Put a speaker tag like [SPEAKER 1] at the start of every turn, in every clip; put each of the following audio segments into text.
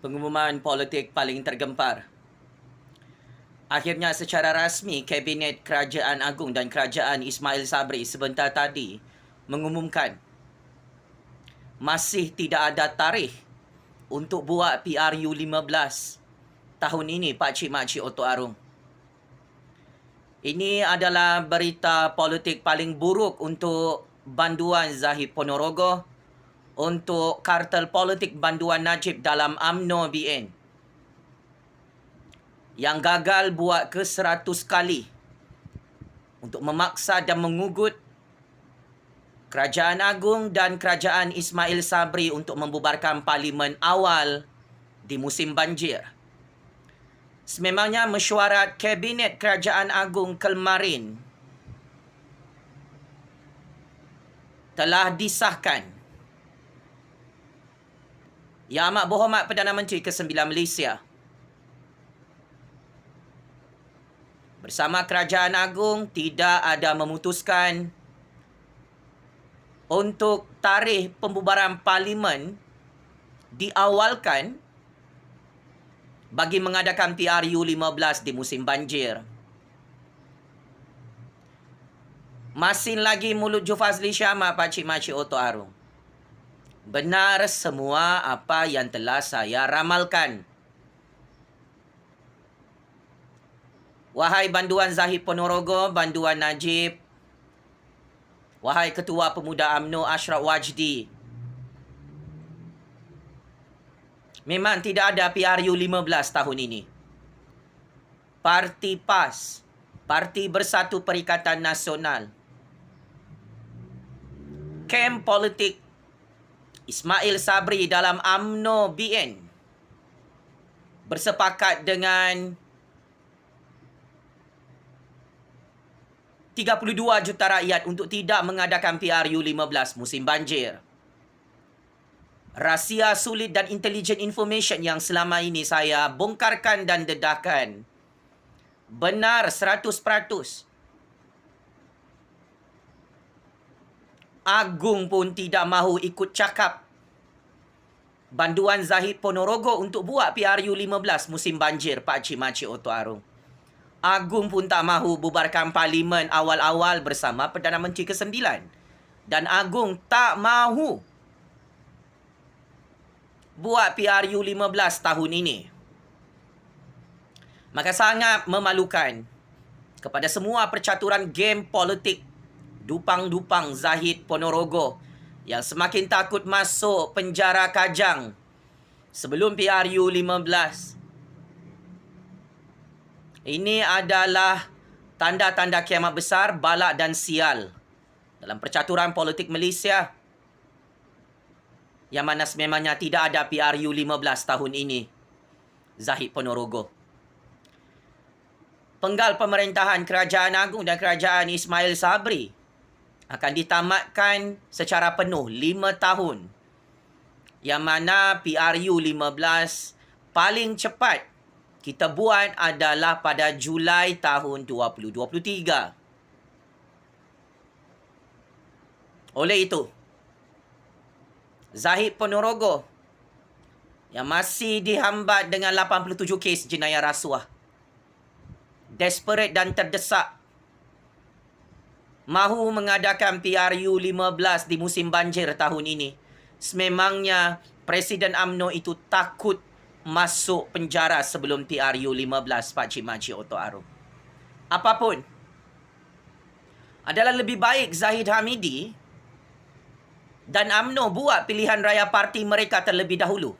[SPEAKER 1] Pengumuman politik paling tergempar. Akhirnya secara rasmi, Kabinet Kerajaan Agung dan Kerajaan Ismail Sabri sebentar tadi mengumumkan masih tidak ada tarikh untuk buat PRU 15 tahun ini, Pakcik Makcik Oto Arung. Ini adalah berita politik paling buruk untuk banduan Zahid Ponorogo, untuk kartel politik banduan Najib dalam UMNO BN yang gagal buat ke 100 kali untuk memaksa dan mengugut Kerajaan Agung dan Kerajaan Ismail Sabri untuk membubarkan parlimen awal di musim banjir. Sememangnya mesyuarat Kabinet Kerajaan Agung kemarin telah disahkan. Yang Amat Berhormat Perdana Menteri ke-9 Malaysia bersama Kerajaan Agung tidak ada memutuskan untuk tarikh pembubaran parlimen diawalkan bagi mengadakan PRU 15 di musim banjir. Masin lagi mulut Jufazli Syamah, Pakcik Makcik Oto Arung. Benar semua apa yang telah saya ramalkan. Wahai banduan Zahid Ponorogo, banduan Najib, wahai Ketua Pemuda UMNO Ashraf Wajdi, memang tidak ada PRU 15 tahun ini. Parti PAS, Parti Bersatu Perikatan Nasional, kem politik Ismail Sabri dalam UMNO BN bersepakat dengan 32 juta rakyat untuk tidak mengadakan PRU 15 musim banjir. Rahsia sulit dan intelligent information yang selama ini saya bongkarkan dan dedahkan benar 100%. Agung pun tidak mahu ikut cakap banduan Zahid Ponorogo untuk buat PRU 15 musim banjir, Pakcik Makcik Oto Arung. Agung pun tak mahu bubarkan parlimen awal-awal bersama Perdana Menteri ke-9. Dan Agung tak mahu buat PRU 15 tahun ini. Maka sangat memalukan kepada semua percaturan game politik dupang-dupang Zahid Ponorogo yang semakin takut masuk penjara kajang sebelum PRU 15. Ini adalah tanda-tanda kiamat besar, balak dan sial dalam percaturan politik Malaysia, yang mana sememangnya tidak ada PRU 15 tahun ini, Zahid Ponorogo. Penggal pemerintahan Kerajaan Agung dan Kerajaan Ismail Sabri akan ditamatkan secara penuh 5 tahun, yang mana PRU 15 paling cepat kita buat adalah pada Julai tahun 2023. Oleh itu, Zahid Ponorogo yang masih dihambat dengan 87 kes jenayah rasuah, desperate dan terdesak, mahu mengadakan PRU 15 di musim banjir tahun ini. Sememangnya Presiden UMNO itu takut masuk penjara sebelum PRU 15, Pakcik Makcik Oto Arung. Apapun, adalah lebih baik Zahid Hamidi dan UMNO buat pilihan raya parti mereka terlebih dahulu.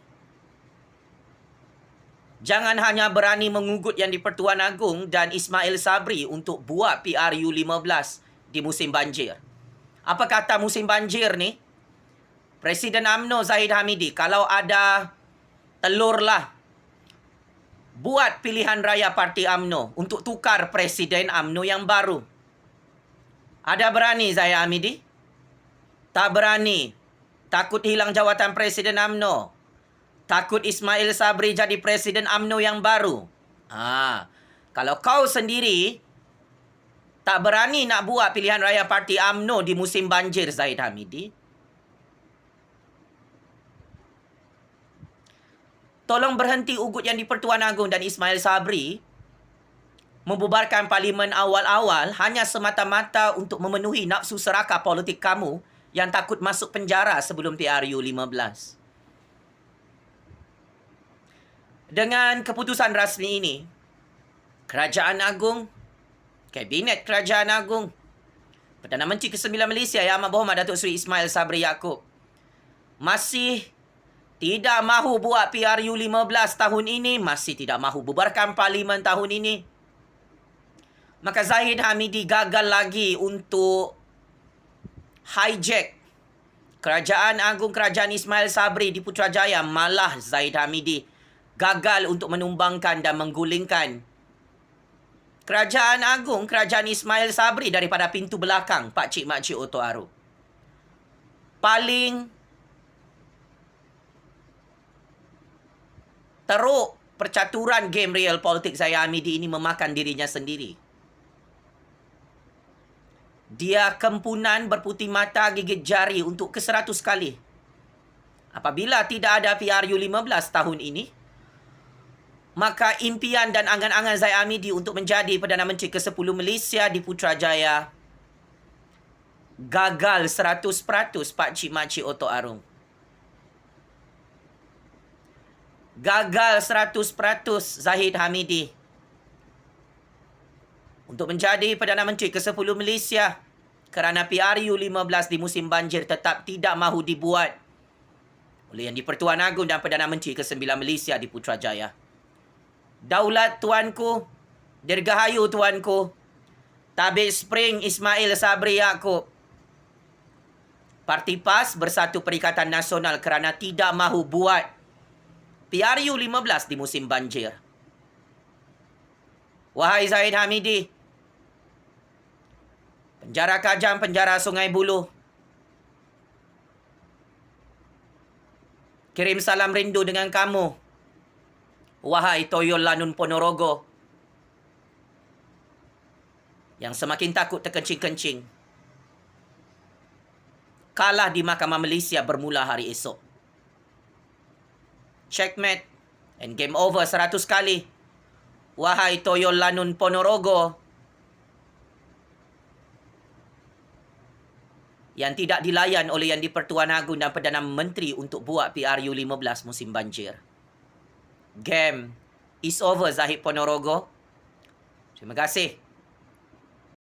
[SPEAKER 1] Jangan hanya berani mengugut yang di-Pertuan Agong dan Ismail Sabri untuk buat PRU 15 di musim banjir. Apa kata musim banjir ni? Presiden UMNO Zahid Hamidi, kalau ada telurlah, buat pilihan raya parti UMNO untuk tukar Presiden UMNO yang baru. Ada berani Zahid Hamidi? Tak berani. Takut hilang jawatan Presiden UMNO. Takut Ismail Sabri jadi Presiden UMNO yang baru. Kalau kau sendiri tak berani nak buat pilihan raya parti UMNO di musim banjir, Zahid Hamidi, tolong berhenti ugut Yang di-Pertuan Agong dan Ismail Sabri membubarkan parlimen awal-awal hanya semata-mata untuk memenuhi nafsu serakah politik kamu yang takut masuk penjara sebelum PRU 15. Dengan keputusan rasmi ini, Kerajaan Agong, Kabinet Kerajaan Agong, Perdana Menteri ke-9 Malaysia Yang Amat Berhormat Datuk Seri Ismail Sabri Yaakob masih tidak mahu buat PRU 15 tahun ini, masih tidak mahu bubarkan parlimen tahun ini. Maka Zahid Hamidi gagal lagi untuk hijack Kerajaan Agong Kerajaan Ismail Sabri di Putrajaya. Malah Zahid Hamidi gagal untuk menumbangkan dan menggulingkan Kerajaan Agong Kerajaan Ismail Sabri daripada pintu belakang Pakcik Makcik Oto Aro. Paling teruk percaturan game real politik Zahid Hamidi ini memakan dirinya sendiri. Dia kempunan berputih mata gigit jari untuk ke-100 kali. Apabila tidak ada PRU 15 tahun ini, maka impian dan angan-angan Zahid Hamidi untuk menjadi Perdana Menteri ke-10 Malaysia di Putrajaya gagal 100% Pakcik Makcik Oto Arung. Gagal 100% Zahid Hamidi untuk menjadi Perdana Menteri ke-10 Malaysia kerana PRU 15 di musim banjir tetap tidak mahu dibuat oleh Yang di-Pertuan Agong dan Perdana Menteri ke-9 Malaysia di Putrajaya. Daulat tuanku, dirgahayu tuanku, Tabik Spring Ismail Sabri Yaakob. Parti PAS bersatu Perikatan Nasional kerana tidak mahu buat PRU 15 di musim banjir. Wahai Zahid Hamidi, penjara Kajang, penjara Sungai Buloh, kirim salam rindu dengan kamu. Wahai Toyol Lanun Ponorogo, yang semakin takut terkencing-kencing. Kalah di Mahkamah Malaysia bermula hari esok. Checkmate and game over 100 kali. Wahai Toyol Lanun Ponorogo, yang tidak dilayan oleh Yang di-Pertuan Agong dan Perdana Menteri untuk buat PRU 15 musim banjir. Game is over, Zahid Ponorogo. Terima kasih.